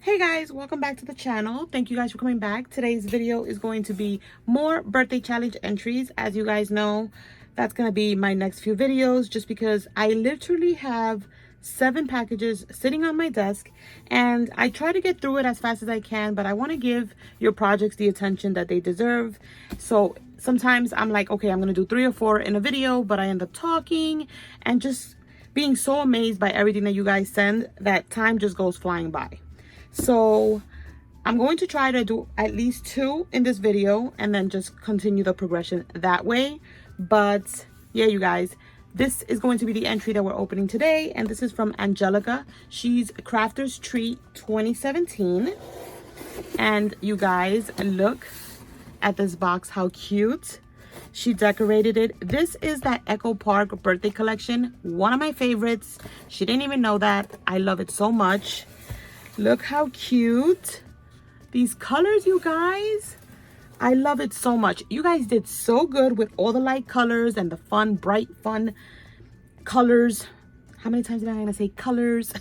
Hey guys, welcome back to the channel. Thank you guys for coming back. Today's video is going to be more birthday challenge entries. As you guys know, that's going to be my next few videos just because I literally have 7 packages sitting on my desk and I try to get through it as fast as I can, but I want to give your projects the attention that they deserve. So sometimes I'm like, okay, I'm going to do 3 or 4 in a video, but I end up talking and just being so amazed by everything that you guys send that time just goes flying by. So I'm going to try to do at least 2 in this video and then just continue the progression that way. But yeah, you guys, this is going to be the entry that we're opening today, and this is from Angelica. She's Crafter's Treat 2017. And you guys, look at this box, how cute. She decorated it. This is that Echo Park birthday collection, one of my favorites. She didn't even know that. I love it so much. Look how cute. These colors, you guys. I love it so much. You guys did so good with all the light colors and the fun, bright, fun colors. How many times am I going to say colors?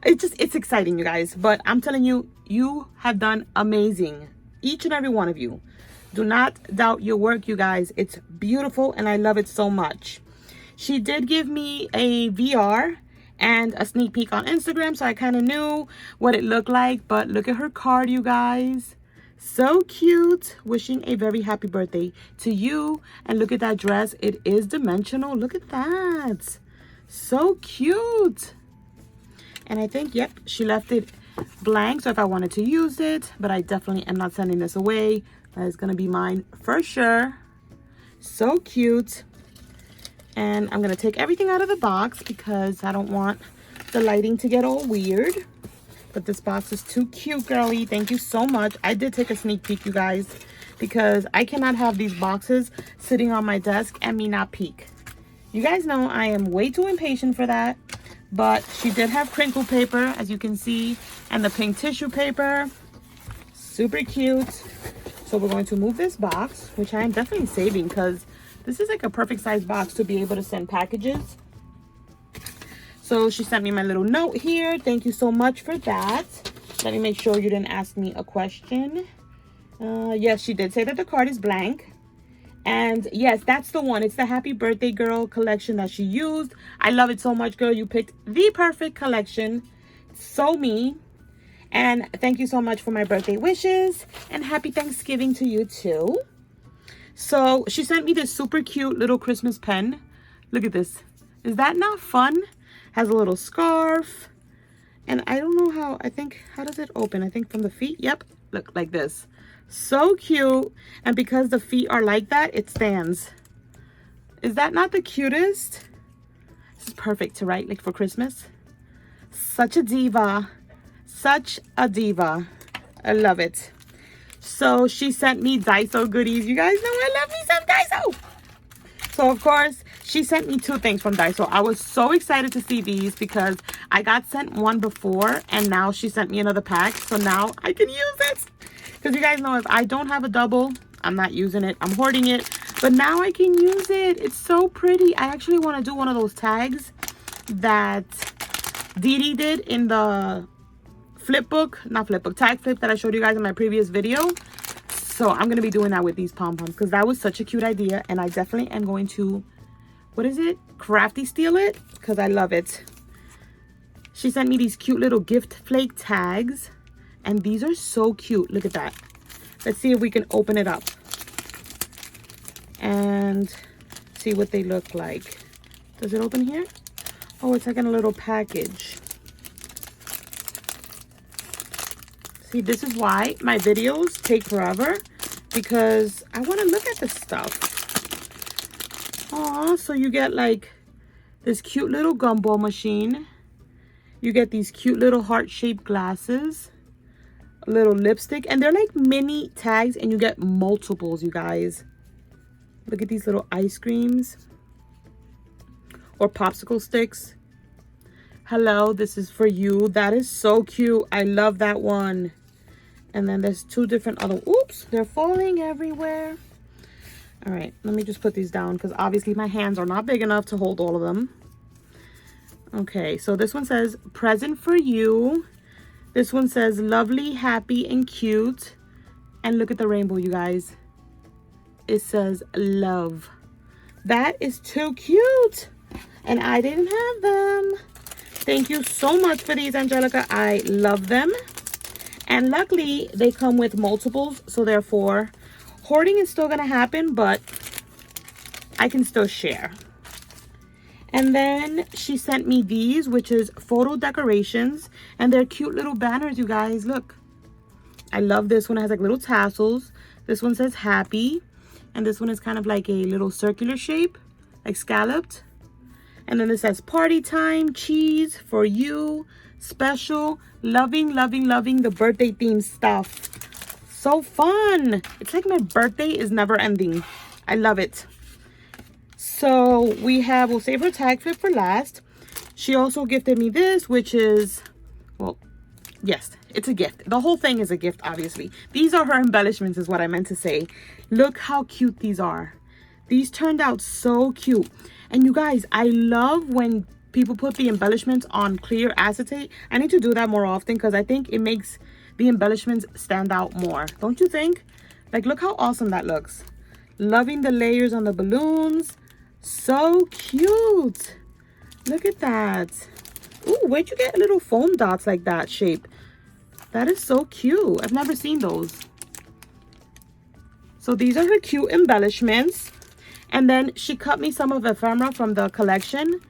It's exciting, you guys. But I'm telling you, you have done amazing. Each and every one of you. Do not doubt your work, you guys. It's beautiful and I love it so much. She did give me a VR and a sneak peek on Instagram, so I kind of knew what it looked like. But look at her card, you guys. So cute. Wishing a very happy birthday to you. And look at that dress. It is dimensional. Look at that. So cute. And I think, yep, she left it blank, so if I wanted to use it, but I definitely am not sending this away. That is going to be mine for sure. So cute. And I'm going to take everything out of the box because I don't want the lighting to get all weird. But this box is too cute, girly. Thank you so much. I did take a sneak peek, you guys, because I cannot have these boxes sitting on my desk and me not peek. You guys know I am way too impatient for that. But she did have crinkle paper, as you can see, and the pink tissue paper. Super cute. So we're going to move this box, which I am definitely saving because this is like a perfect size box to be able to send packages. So she sent me my little note here. Thank you so much for that. Let me make sure you didn't ask me a question. Yes, she did say that the card is blank. And yes, that's the one. It's the Happy Birthday Girl collection that she used. I love it so much, girl. You picked the perfect collection. So me. And thank you so much for my birthday wishes. And happy Thanksgiving to you too. So she sent me this super cute little Christmas pen. Look at this. Is that not fun? Has a little scarf. And I don't know how, how does it open? I think from the feet. Yep. Look, like this. So cute. And because the feet are like that, it stands. Is that not the cutest? This is perfect to write like for Christmas. Such a diva. Such a diva. I love it. So she sent me Daiso goodies. You guys know I love me some Daiso. So of course, she sent me 2 things from Daiso. I was so excited to see these because I got sent one before and now she sent me another pack. So now I can use it. Because you guys know if I don't have a double, I'm not using it. I'm hoarding it. But now I can use it. It's so pretty. I actually want to do one of those tags that Dee Dee did in the tag flip that I showed you guys in my previous video. So I'm going to be doing that with these pom-poms because that was such a cute idea. And I definitely am going to, what is it? Crafty steal it because I love it. She sent me these cute little gift flake tags. And these are so cute. Look at that. Let's see if we can open it up. And see what they look like. Does it open here? Oh, it's like in a little package. See, this is why my videos take forever, because I want to look at this stuff. Aw, so you get like this cute little gumball machine. You get these cute little heart-shaped glasses, a little lipstick, and they're like mini tags, and you get multiples, you guys. Look at these little ice creams or popsicle sticks. Hello, this is for you. That is so cute. I love that one. And then there's 2 different other, oops, they're falling everywhere. All right, let me just put these down because obviously my hands are not big enough to hold all of them. Okay, so this one says present for you. This one says lovely, happy, and cute. And look at the rainbow, you guys. It says love. That is too cute. And I didn't have them. Thank you so much for these, Angelica. I love them. And luckily, they come with multiples. So therefore, hoarding is still going to happen, but I can still share. And then she sent me these, which is photo decorations. And they're cute little banners, you guys. Look. I love this one. It has like little tassels. This one says happy. And this one is kind of like a little circular shape, like scalloped. And then it says party time, cheese, for you, special, loving, loving, loving the birthday themed stuff. So fun. It's like my birthday is never ending. I love it. So we'll save her tag flip for last. She also gifted me this, which is, well, yes, it's a gift. The whole thing is a gift, obviously. These are her embellishments is what I meant to say. Look how cute these are. These turned out so cute. And you guys, I love when people put the embellishments on clear acetate. I need to do that more often because I think it makes the embellishments stand out more. Don't you think? Like, look how awesome that looks. Loving the layers on the balloons. So cute. Look at that. Ooh, where'd you get little foam dots like that shape? That is so cute. I've never seen those. So these are her cute embellishments. And then she cut me some of ephemera from the collection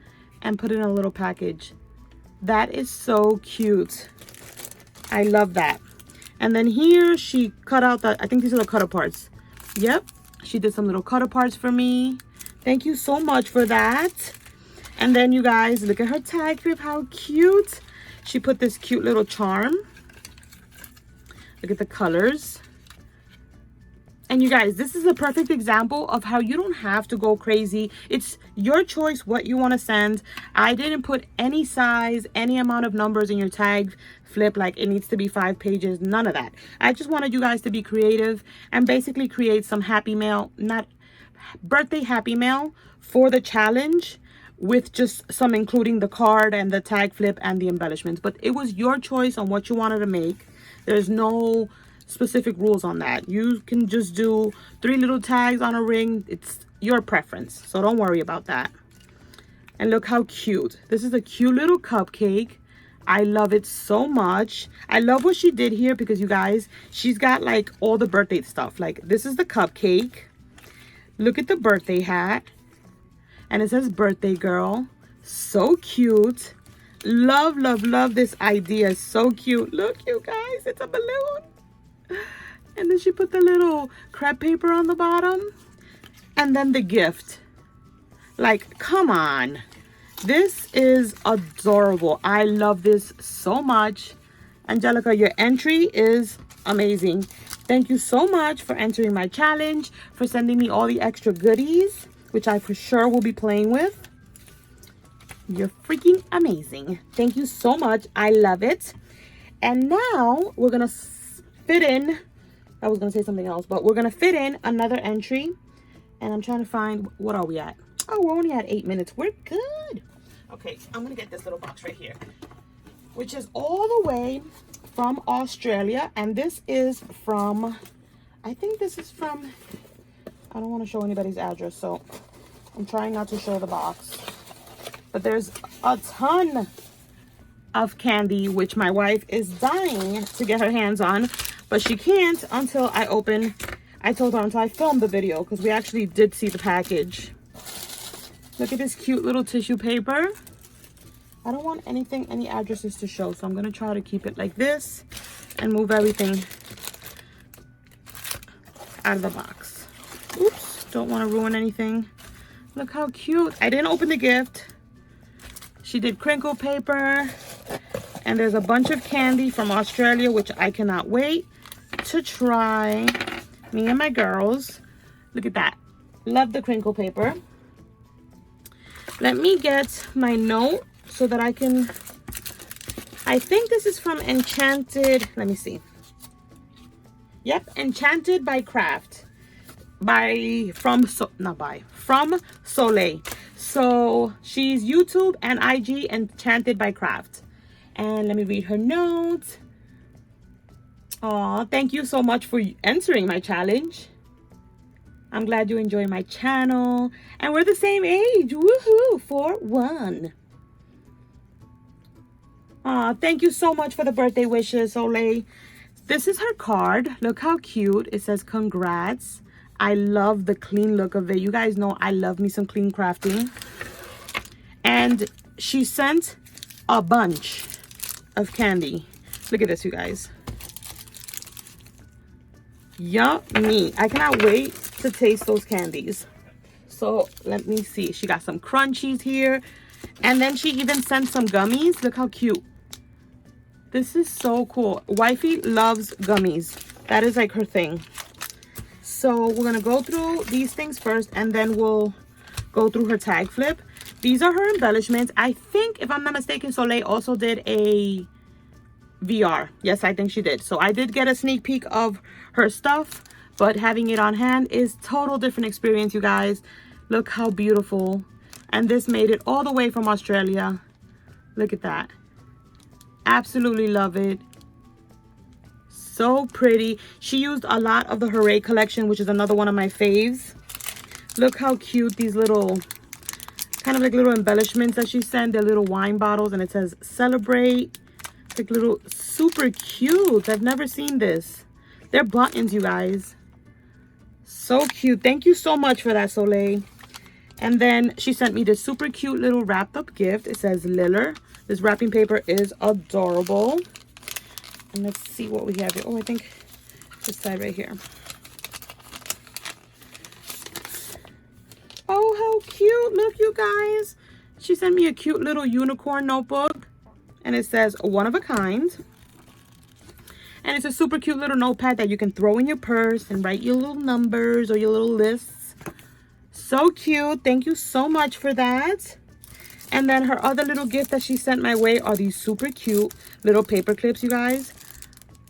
and put it in a little package. That is so cute. I love that. And then here she cut out I think these are the cut parts. Yep. She did some little cut parts for me. Thank you so much for that. And then you guys, look at her tag grip. How cute. She put this cute little charm. Look at the colors. And you guys, this is a perfect example of how you don't have to go crazy. It's your choice what you want to send. I didn't put any size, any amount of numbers in your tag flip, like it needs to be 5 pages, none of that. I just wanted you guys to be creative and basically create some happy mail, not birthday happy mail for the challenge, with just some including the card and the tag flip and the embellishments. But it was your choice on what you wanted to make. There's no specific rules on that. You can just do 3 little tags on a ring. It's your preference, so don't worry about that. And look how cute. This is a cute little cupcake. I love it so much. I love what she did here because you guys, she's got like all the birthday stuff. Like this is the cupcake. Look at the birthday hat. And it says birthday girl. So cute. Love, love, love this idea. So cute. Look, you guys, it's a balloon. And then she put the little crepe paper on the bottom. And then the gift. Like, come on. This is adorable. I love this so much. Angelica, your entry is amazing. Thank you so much for entering my challenge, for sending me all the extra goodies, which I for sure will be playing with. You're freaking amazing. Thank you so much. I love it. And now we're going to fit in, I was going to say something else, but we're going to fit in another entry. And I'm trying to find, what are we at? Oh, we're only at 8 minutes. We're good. Okay, I'm going to get this little box right here, which is all the way from Australia. And this is from, I think this is from, I don't want to show anybody's address, so I'm trying not to show the box. But there's a ton of candy, which my wife is dying to get her hands on, but she can't until I open. I told her until I filmed the video, because we actually did see the package. Look at this cute little tissue paper. I don't want any addresses to show, so I'm going to try to keep it like this and move everything out of the box. Oops, don't want to ruin anything. Look how cute. I didn't open the gift. She did crinkle paper, and there's a bunch of candy from Australia, which I cannot wait to try. Me and my girls. Look at that. Love the crinkle paper. Let me get my note so that I can, I think this is from Enchanted, let me see. Yep, Enchanted by Craft. From Soleil. So she's YouTube and IG Enchanted by Craft. And let me read her notes. Aw, thank you so much for entering my challenge. I'm glad you enjoy my channel. And we're the same age. Woohoo! 4-1. Aw, thank you so much for the birthday wishes, Soleil. This is her card. Look how cute. It says congrats. I love the clean look of it. You guys know I love me some clean crafting. And she sent a bunch of candy. Look at this, you guys. Yummy. I cannot wait to taste those candies. So let me see. She got some crunchies here. And then she even sent some gummies. Look how cute. This is so cool. Wifey loves gummies. That is like her thing. So we're going to go through these things first, and then we'll go through her tag flip. These are her embellishments. I think, if I'm not mistaken, Soleil also did a VR. Yes, I think she did. So I did get a sneak peek of her stuff, but having it on hand is total different experience, you guys. Look how beautiful. And this made it all the way from Australia. Look at that. Absolutely love it. So pretty. She used a lot of the Hooray collection, which is another one of my faves. Look how cute these little, kind of like little embellishments that she sent. They're little wine bottles, and it says celebrate. Like little, super cute. I've never seen this. They're buttons, you guys. So cute. Thank you so much for that, Soleil. And then she sent me this super cute little wrapped up gift. It says Liller. This wrapping paper is adorable. And let's see what we have here. Oh, I think this side right here. Oh, how cute. Look, you guys. She sent me a cute little unicorn notebook. And it says one of a kind. And it's a super cute little notepad that you can throw in your purse and write your little numbers or your little lists. So cute. Thank you so much for that. And then her other little gift that she sent my way are these super cute little paper clips, you guys.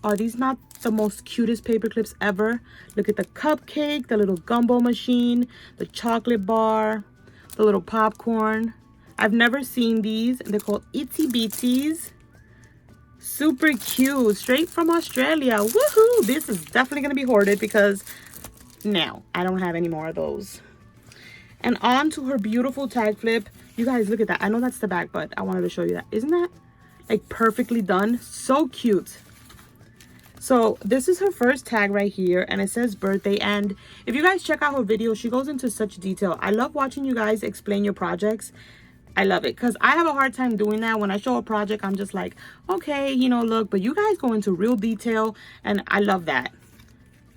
Are these not the most cutest paper clips ever? Look at the cupcake, the little gumbo machine, the chocolate bar, the little popcorn. I've never seen these. They're called Itsy Bitsies. Super cute. Straight from Australia. Woohoo! This is definitely going to be hoarded because now I don't have any more of those. And on to her beautiful tag flip. You guys, look at that. I know that's the back, but I wanted to show you that. Isn't that like perfectly done? So cute. So this is her first tag right here, and it says birthday. And if you guys check out her video, she goes into such detail. I love watching you guys explain your projects. I love it because I have a hard time doing that. When I show a project, I'm just like, okay, you know, look, but you guys go into real detail, and I love that.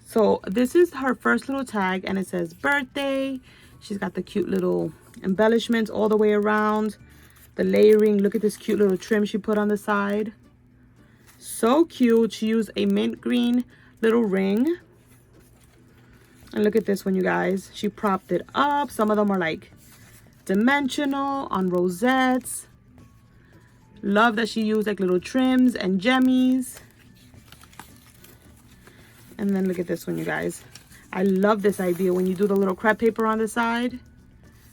So this is her first little tag, and it says birthday. She's got the cute little embellishments all the way around. The layering. Look at this cute little trim she put on the side. So cute. She used a mint green little ring. And look at this one, you guys. She propped it up. Some of them are like dimensional on rosettes. Love that she used like little trims and gemmies. And then look at this one, you guys. I love this idea when you do the little crepe paper on the side.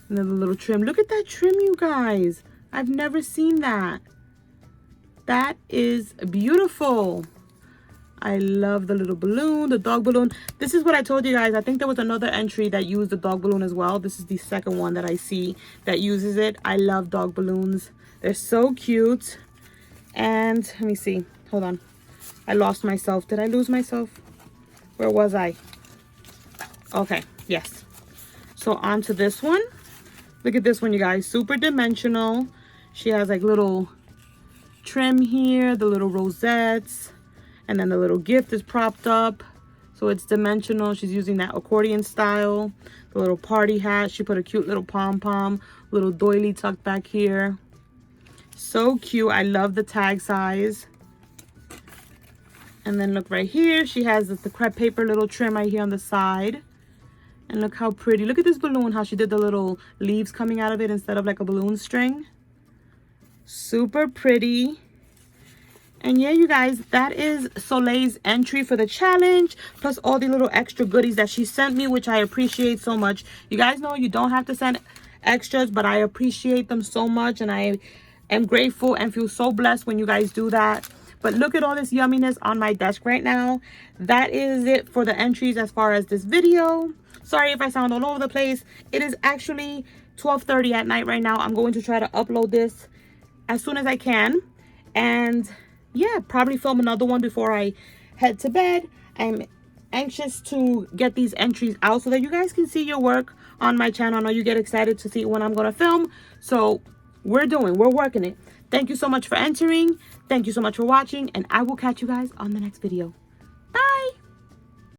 And then the little trim. Look at that trim, you guys. I've never seen that. That is beautiful. I love the little balloon, the dog balloon. This is what I told you guys. I think there was another entry that used the dog balloon as well. This is the second one that I see that uses it. I love dog balloons. They're so cute. And let me see. Hold on. I lost myself. Did I lose myself? Where was I? Okay. Yes. So on to this one. Look at this one, you guys. Super dimensional. She has like little trim here, the little rosettes, and then the little gift is propped up, so it's dimensional. She's using that accordion style. The little party hat, she put a cute little pom-pom, little doily tucked back here. So cute. I love the tag size. And then look right here, she has the crepe paper little trim right here on the side. And look how pretty. Look at this balloon, how she did the little leaves coming out of it instead of like a balloon string. Super pretty. And yeah, you guys, that is Soleil's entry for the challenge, plus all the little extra goodies that she sent me, which I appreciate so much. You guys know you don't have to send extras, but I appreciate them so much, and I am grateful and feel so blessed when you guys do that. But look at all this yumminess on my desk right now. That is it for the entries as far as this video. Sorry if I sound all over the place. It is actually 12:30 at night right now. I'm going to try to upload this as soon as I can. And yeah, probably film another one before I head to bed. I'm anxious to get these entries out so that you guys can see your work on my channel. I know you get excited to see when I'm going to film. So we're working it. Thank you so much for entering. Thank you so much for watching, and I will catch you guys on the next video.